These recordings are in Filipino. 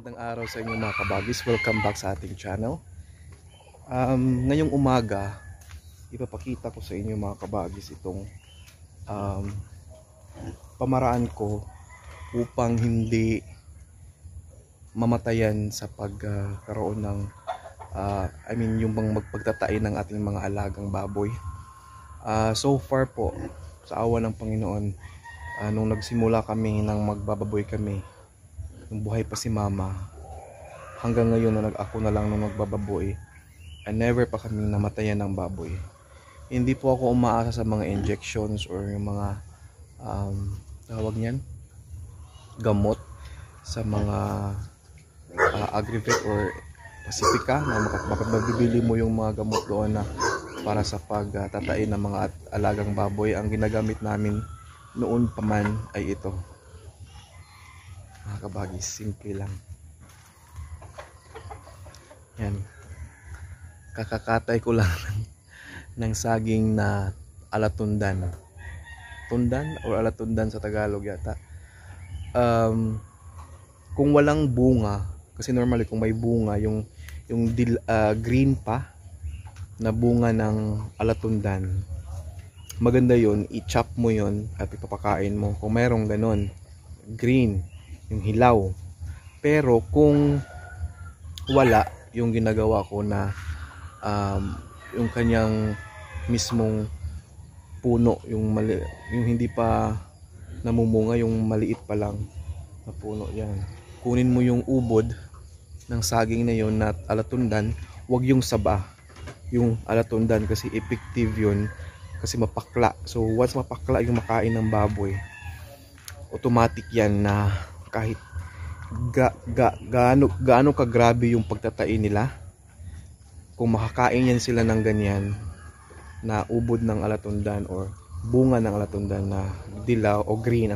Magandang araw sa inyo mga kabagis. Welcome back sa ating channel. Ngayong umaga, ipapakita ko sa inyo mga kabagis itong pamaraan ko upang hindi mamatayan sa pagkaroon ng yung magpagtatain ng ating mga alagang baboy. So far po, sa awa ng Panginoon, nung nagsimula kami nang magbababoy kami, nung buhay pa si mama, hanggang ngayon na ako na lang nung magbababoy, never pa kami namatayan ng baboy. Hindi po ako umaasa sa mga injections or yung mga tawag niyan, gamot sa mga Agrivet or Pacifica na mabibili mo yung mga gamot doon na para sa pagtatain ng mga alagang baboy. Ang ginagamit namin noon pa man ay ito mga kabagis, simple lang. Yan, kakakatay ko lang ng saging na alatundan, tundan or alatundan sa Tagalog yata. Kung walang bunga, kasi normally kung may bunga, yung green pa na bunga ng alatundan, maganda yon, i-chop mo yon at ipapakain mo kung mayroong ganon, green, yung hilaw. Pero kung wala, yung ginagawa ko na yung kanyang mismong puno, yung hindi pa namumunga, yung maliit pa lang na puno, yan, kunin mo yung ubod ng saging na yon na alatundan. Wag yung saba, yung alatundan, kasi effective yun, kasi mapakla. So once mapakla yung makain ng baboy, automatic yan na kahit gaano kagrabe yung pagtatain nila, kung makakain yan sila ng ganyan na ubod ng alatundan or bunga ng alatundan na dilaw o green,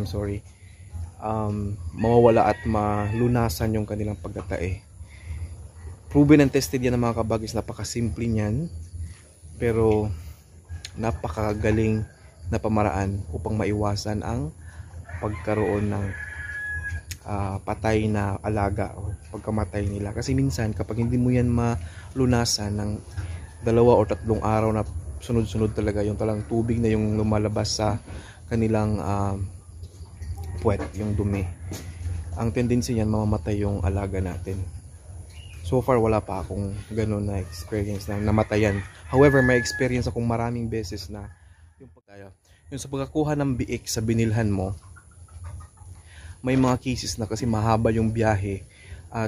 mawawala at malunasan yung kanilang pagtatae. Proven and tested yan ng mga kabagis. Napakasimple niyan, pero napakagaling na pamaraan upang maiwasan ang pagkaroon ng patay na alaga o pagkamatay nila. Kasi minsan kapag hindi mo yan malunasan ng 2 o 3 araw na sunod-sunod talaga, yung talang tubig na yung lumalabas sa kanilang puwet, yung dumi, ang tendency niyan mamamatay yung alaga natin. So far wala pa akong ganun na experience na namatayan. However, may experience akong maraming beses na yung sa pagkakuha ng biik sa binilhan mo, may mga cases na kasi mahaba yung biyahe,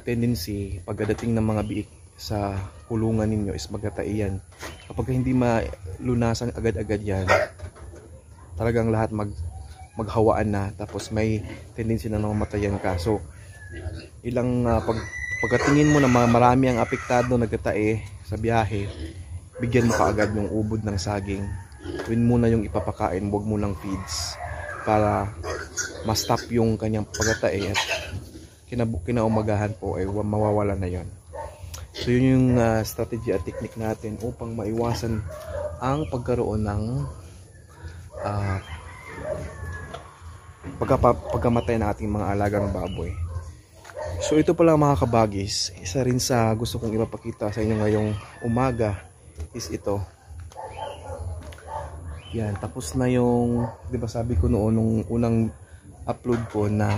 tendency pagdating ng mga biik sa kulungan ninyo is magtataiyan. Kapag hindi malunasan agad-agad yan, talagang lahat maghawaan na, tapos may tendency na namamatayan ka. So pagkatingin mo na marami ang apektado nagtatae sa biyahe, bigyan mo kaagad yung ubod ng saging. Yun muna yung ipapakain, huwag mo ng feeds, para ma-stop yung kanyang pagtatae at kinaumagahan po ay mawawala na yon. So yun yung strategy at technique natin upang maiwasan ang pagkaroon ng pagkamatay ng ating mga alagang baboy. So ito pala mga kabagis, isa rin sa gusto kong ipapakita sa inyo ngayong umaga is ito. Yan, tapos na yung, di ba sabi ko noon nung unang upload ko na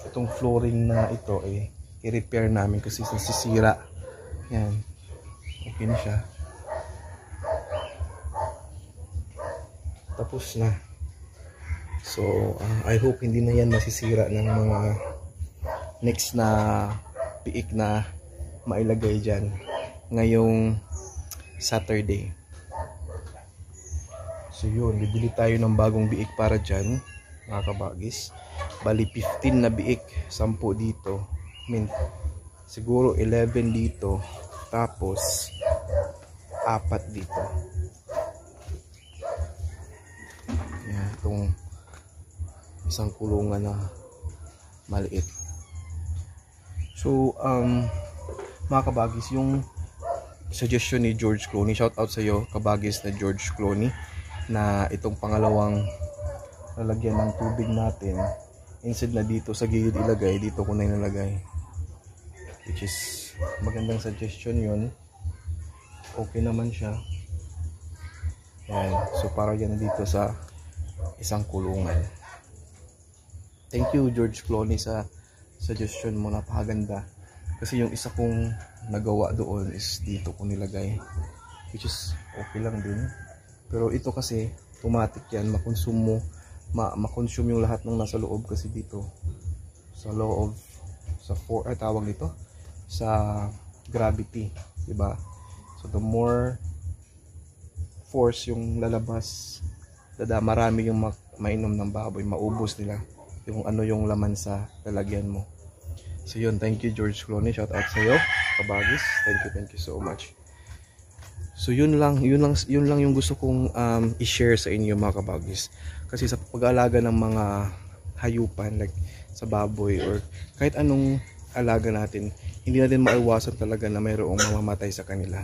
itong flooring na ito i-repair namin kasi nasisira. Yan, okay na siya, tapos na. So I hope hindi na yan masisira ng mga next na piik na mailagay dyan ngayong Saturday. So yun, bibili tayo ng bagong biik para dyan mga kabagis. Bali 15 na biik, 10 dito, siguro 11 dito, tapos 4 dito. Yan, itong isang kulungan na maliit. So mga kabagis, yung suggestion ni George Clooney, shout out sa iyo kabagis na George Clooney, na itong pangalawang lalagyan ng tubig natin, instead na dito sa gilid ilagay, dito ko na inalagay. which is magandang suggestion yun. Okay naman siya. Yan. So para yan dito sa isang kulungan. Thank you George Clooney sa suggestion mo, napakaganda. Kasi yung isa kong nagawa doon is dito ko nilagay, which is okay lang din. Pero ito kasi automatic yan, makonsume yung lahat ng nasa loob kasi dito sa law of tawag nito sa gravity, di ba? So the more force yung lalabas, marami yung mainom ng baboy, maubos nila yung yung laman sa lalagyan mo. So yun, thank you George Clooney, shout out sa iyo kabagis, thank you so much. So yun lang yung gusto kong i-share sa inyo mga kabagis. Kasi sa pag-aalaga ng mga hayupan like sa baboy or kahit anong alaga natin, hindi natin maiwasan talaga na mayroong mamamatay sa kanila.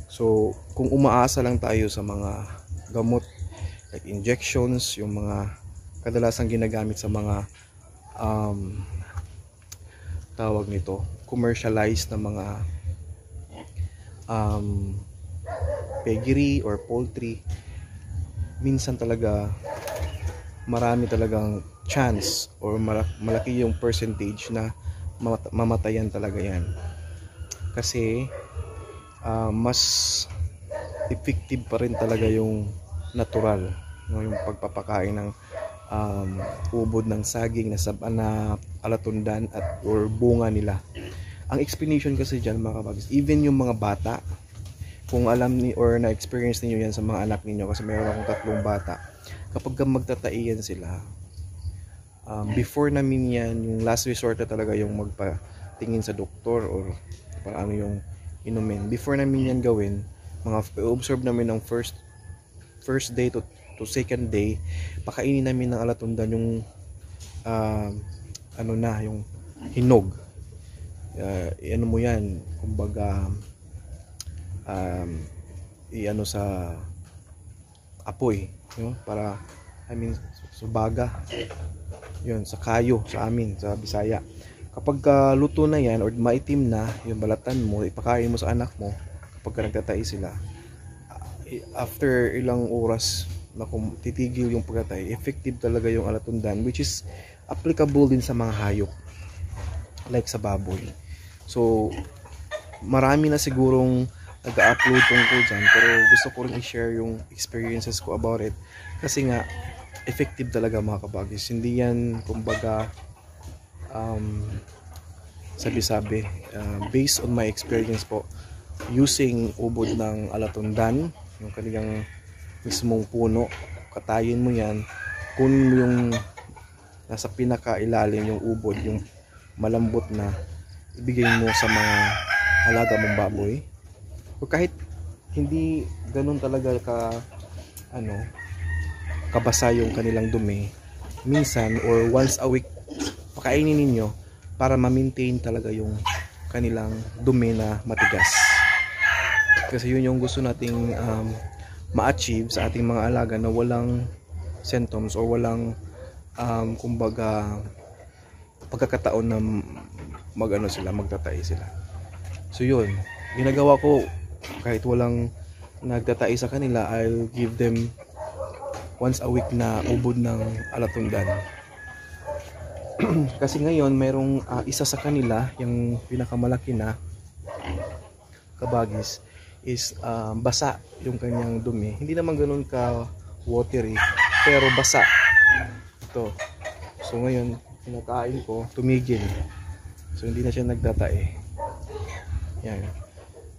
So kung umaasa lang tayo sa mga gamot like injections, yung mga kadalasang ginagamit sa mga tawag nito, commercialized na mga piggery or poultry, minsan talaga marami talagang chance or malaki yung percentage na mamatayan talaga yan. Kasi mas effective pa rin talaga yung natural, yung pagpapakain ng ubod ng saging na alatundan or bunga nila. Ang explanation kasi dyan mga kabagis, even yung mga bata, kung alam or na-experience niyo yan sa mga anak niyo, kasi mayroon akong 3 bata, kapag magtataiyan sila, before namin yan, yung last resort na talaga yung magpatingin sa doktor or paano yung inumin. Before namin yan gawin, observe namin ng first day to second day, pakainin namin ng alatundan yung yung hinog. Ano mo yan, kumbaga sa apoy, para subaga yun, sa kayo sa amin sa Bisaya. Kapag luto na yan or maitim na yung balatan mo, ipakain mo sa anak mo kapag nagtatay sila, after ilang oras na kung titigil yung pagtatay, effective talaga yung alatundan, which is applicable din sa mga hayop like sa baboy. So marami na sigurong nag-upload tungkol dyan, pero gusto ko rin i-share yung experiences ko about it kasi nga effective talaga mga kabagis. Hindi yan kumbaga sabi-sabi, based on my experience po, using ubod ng alatundan, yung kanilang mismong puno, katayin mo yan, kunin mo yung nasa pinakailalim yung ubod, yung malambot na, ibigay mo sa mga alaga mong baboy. O kahit hindi ganun talaga kabasa yung kanilang dumi, minsan or once a week pakainin ninyo para ma-maintain talaga yung kanilang dumi na matigas. Kasi yun yung gusto nating ma-achieve sa ating mga alaga, na walang symptoms or walang kumbaga pagkakataon na magtatay sila. So yun, ginagawa ko kahit walang nagtatay sa kanila, I'll give them once a week na ubod ng alatundan. Kasi ngayon mayroong isa sa kanila, yung pinakamalaki na kabagis, is basa yung kanyang dumi. Hindi naman ganoon ka watery, pero basa ito. So ngayon kinakain ko, tumigil. So hindi na siya nagtatae. Yan.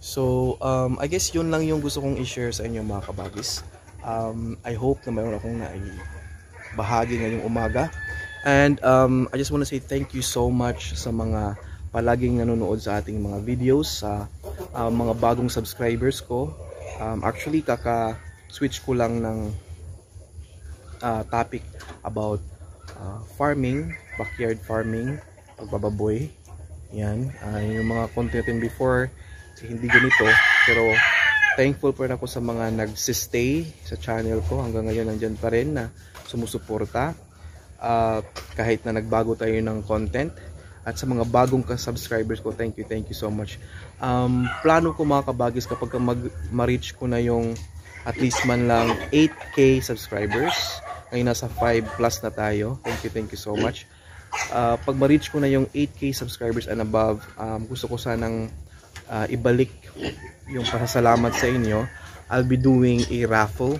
So I guess yun lang yung gusto kong i-share sa inyo mga kabagis. I hope na mayroon akong bahagi ngayong umaga. And I just want to say thank you so much sa mga palaging nanonood sa ating mga videos, sa mga bagong subscribers ko. Actually kaka-switch ko lang ng topic about farming, backyard farming, pagbababoy. Yan, yung mga content before hindi ganito, pero thankful pa rin ako sa mga nagsistay sa channel ko hanggang ngayon, nandyan pa rin na sumusuporta. Kahit na nagbago tayo ng content, At sa mga bagong subscribers ko, thank you so much. Plano ko mga kabagis, kapag ma-reach ko na yung at least man lang 8K subscribers, ngayon nasa 5 plus na tayo. Thank you so much. Pag ma-reach ko na yung 8K subscribers and above, gusto ko sanang ibalik yung pasasalamat sa inyo. I'll be doing a raffle.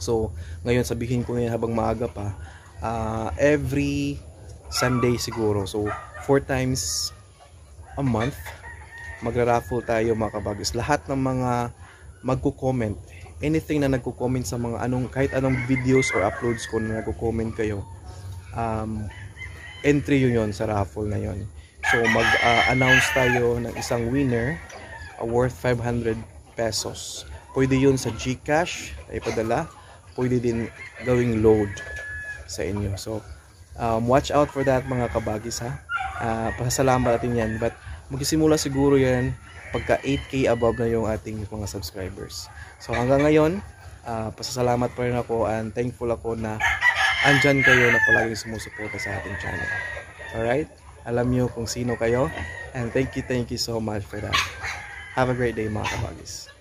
So ngayon sabihin ko ngayon habang maaga pa, every Sunday siguro, so 4 times a month magra-raffle tayo mga kabagis. Lahat ng mga magko-comment, anything na nagko-comment sa mga kahit anong videos or uploads ko na nagko-comment kayo, entry yun sa raffle na yun. So mag-announce tayo ng isang winner worth 500 pesos. Pwede yun sa GCash ay padala, pwede din gawing load sa inyo. So watch out for that mga kabagis ha. Pasasalamat natin yan, but magsisimula siguro yan pagka 8K above na yung ating mga subscribers. So hanggang ngayon, pasasalamat pa rin ako and thankful ako na andyan kayo na palaging sumusuporta sa ating channel. Alright? Alam nyo kung sino kayo, and thank you so much for that. Have a great day mga kabagis.